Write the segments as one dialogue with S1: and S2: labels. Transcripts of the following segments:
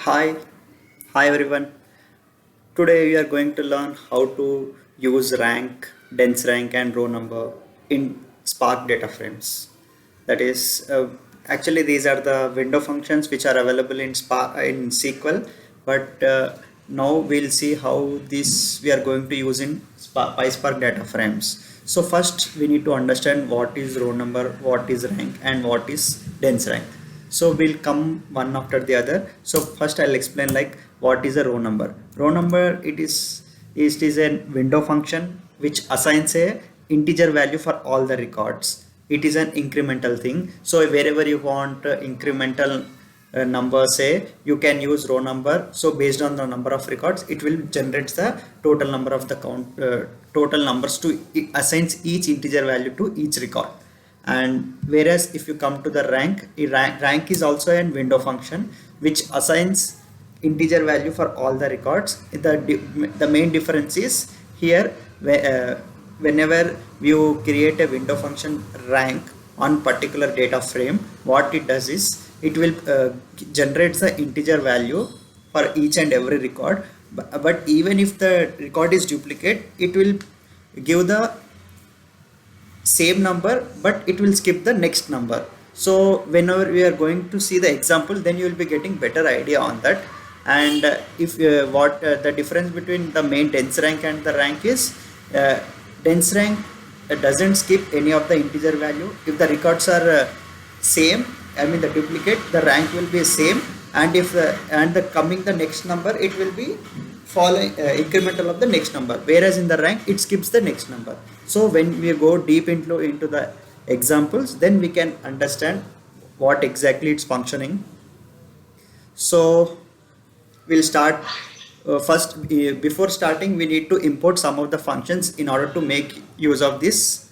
S1: Hi, hi everyone. Today we are going to learn how to use rank, dense rank, and row number in Spark data frames. That is, actually these are the window functions which are available in Spark in SQL. But now we'll see how this we are going to use in PySpark data frames. So first we need to understand what is row number, what is rank, and what is dense rank. So we'll come one after the other. So first I'll explain like what is a row number. Row number it is a window function which assigns a integer value for all the records. It is an incremental thing. So wherever you want incremental number, say you can use row number. So based on the number of records, it will generate the total number of the total numbers to it assigns each integer value to each record. And whereas if you come to the rank is also a window function which assigns integer value for all the records. The main difference is here whenever you create a window function rank on particular data frame, what it does is it will generate the integer value for each and every record, but even if the record is duplicate, it will give the same number but it will skip the next number. So whenever we are going to see the example, then you will be getting better idea on that. And if what the difference between the main dense rank and the rank is, dense rank doesn't skip any of the integer value. If the records are same, I mean the duplicate, the rank will be same, and if and the coming the next number, it will be following incremental of the next number, whereas in the rank it skips the next number. So when we go deep into the examples, then we can understand what exactly it's functioning. So we'll start first. Before starting, we need to import some of the functions in order to make use of this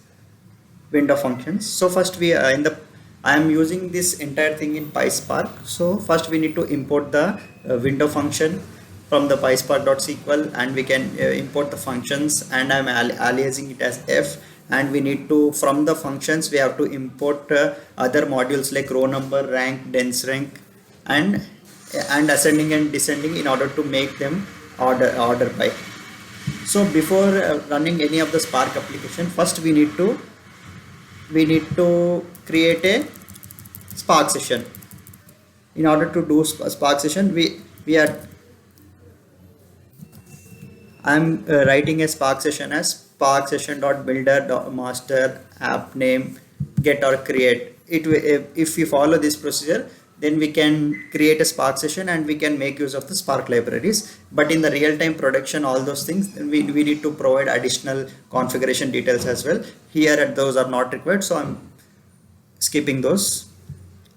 S1: window functions. So first we in the I am using this entire thing in PySpark. So first we need to import the window function from the PySpark.sql, and we can import the functions, and I'm aliasing it as f. And we need to, from the functions, we have to import other modules like row number, rank, dense rank, and ascending and descending in order to make them order by. So before running any of the Spark application, first we need to create a Spark session. In order to do Spark session, we are I'm writing a Spark session as Spark session.builder.master app name get or create. If we follow this procedure, then we can create a Spark session and we can make use of the Spark libraries. But in the real-time production, all those things, we need to provide additional configuration details as well. Here, those are not required, so I'm skipping those.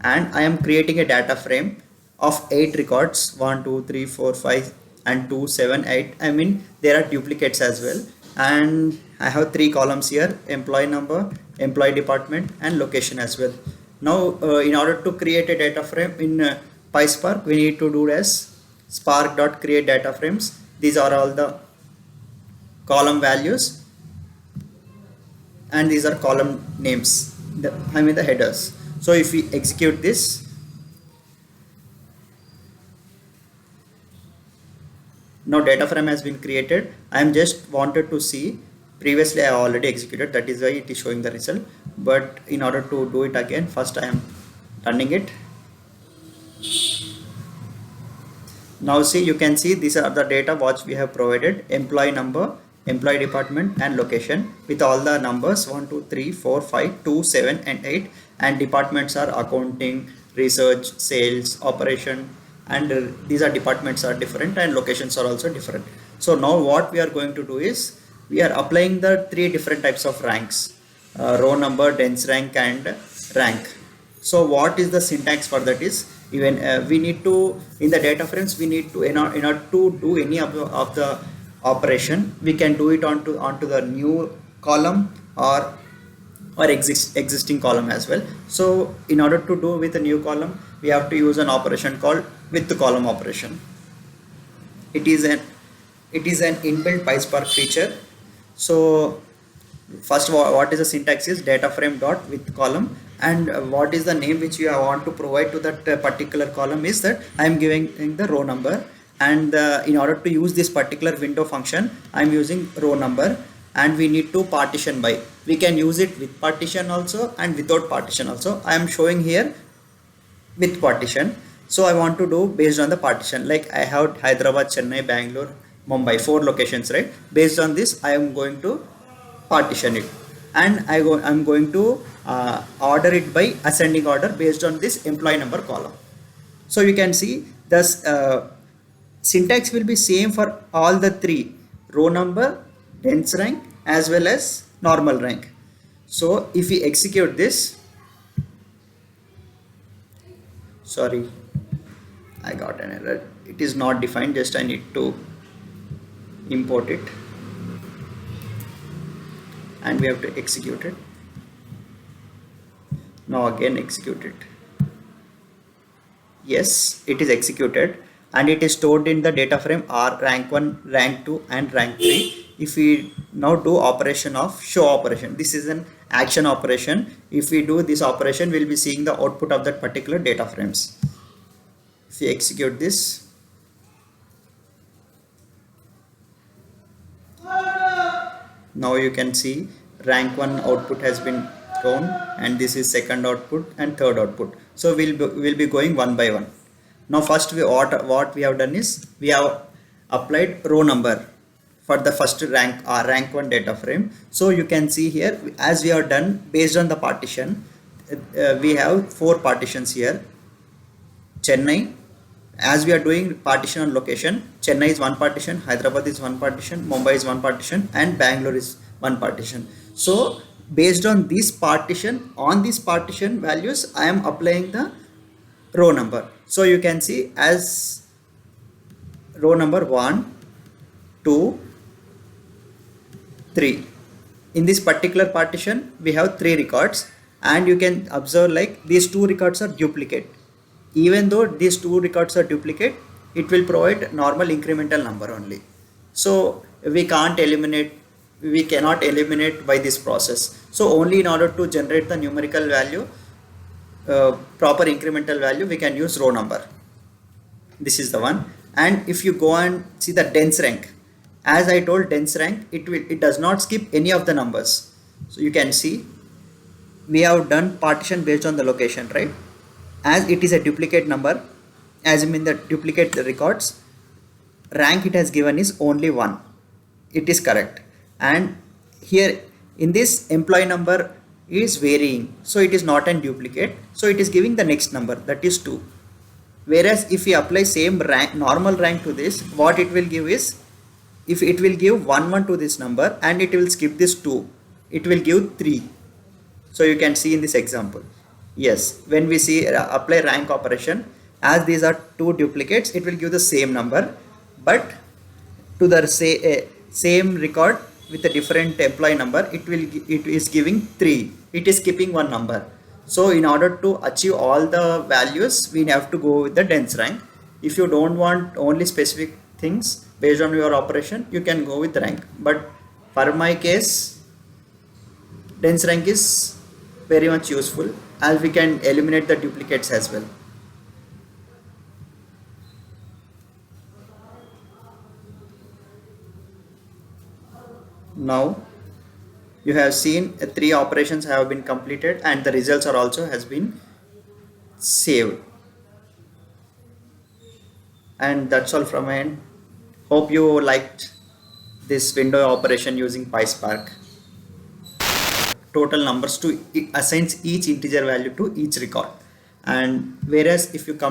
S1: And I am creating a data frame of 8 records, 1 2 3 4 5 and 2 7 8. I mean there are duplicates as well, and I have 3 columns here: employee number, employee department, and location as well. Now in order to create a data frame in PySpark, we need to do as spark.create data frames. These are all the column values, and these are column names, I mean the headers. So if we execute this, now data frame has been created. I am just wanted to see, previously I already executed, that is why it is showing the result. But in order to do it again, first I am running it. Now see, you can see these are the data what we have provided: employee number, employee department, and location, with all the numbers 1 2 3 4 5 2 7 and 8. And departments are accounting, research, sales, operation, and these are departments are different, and locations are also different. So now what we are going to do is we are applying the 3 different types of ranks: row number, dense rank, and rank. So what is the syntax for that is, even we need to, in the data frames, we need to, in order to do any of the operation, we can do it onto the new column or existing column as well. So in order to do with a new column, we have to use an operation called with the column operation. It is an inbuilt PySpark feature. So first, what is the syntax is data frame dot with column, and what is the name which you want to provide to that particular column is that I am giving the row number, and in order to use this particular window function I am using row number, and we need to partition by. We can use it with partition also and without partition also. I am showing here with partition, so I want to do based on the partition. Like I have Hyderabad, Chennai, Bangalore, Mumbai, 4 locations, right? Based on this I am going to partition it, and I'm going to order it by ascending order based on this employee number column. So you can see this syntax will be same for all the 3: row number, dense rank, as well as normal rank. So if we execute this, sorry, I got an error. It is not defined, just I need to import it, and we have to execute it. Now again execute it. Yes, it is executed, and it is stored in the data frame R rank 1, rank 2 and rank 3. If we now do operation of show operation, this is an action operation. If we do this operation, we'll be seeing the output of that particular data frames. If we execute this, now you can see rank 1 output has been thrown, and this is second output and third output. So we'll be going one by one. Now first what we have done is we have applied row number for the first rank 1 data frame. So you can see here, as we have done based on the partition, we have 4 partitions here. Chennai, as we are doing partition on location, Chennai is 1 partition, Hyderabad is 1 partition, Mumbai is 1 partition, and Bangalore is 1 partition. So based on this partition, on this partition values, I am applying the row number. So you can see as row number 1, 2, 3. In this particular partition, we have 3 records, and you can observe like these 2 records are duplicate. Even though these 2 records are duplicate, it will provide normal incremental number only. So we cannot eliminate by this process. So only in order to generate the numerical value, proper incremental value, we can use row number. This is the one. And if you go and see the dense rank, as I told, dense rank, it does not skip any of the numbers. So you can see we have done partition based on the location, right? As it is a duplicate number, as in the duplicate records, rank it has given is only 1. It is correct. And here in this employee number is varying, so it is not a duplicate, so it is giving the next number, that is 2. Whereas if we apply same rank, normal rank to this, what it will give is, if it will give 1 1 to this number and it will skip this 2, it will give 3. So you can see in this example, yes, when we see apply rank operation, as these are 2 duplicates, it will give the same number, but to the same record with a different employee number, it is giving 3. It is skipping 1 number. So in order to achieve all the values, we have to go with the dense rank. If you don't want only specific things based on your operation, you can go with rank. But for my case, dense rank is very much useful, as we can eliminate the duplicates as well. Now you have seen 3 operations have been completed, and the results are also has been saved. And that's all from my end. Hope you liked this window operation using PySpark. Total numbers to assigns each integer value to each record, and whereas if you come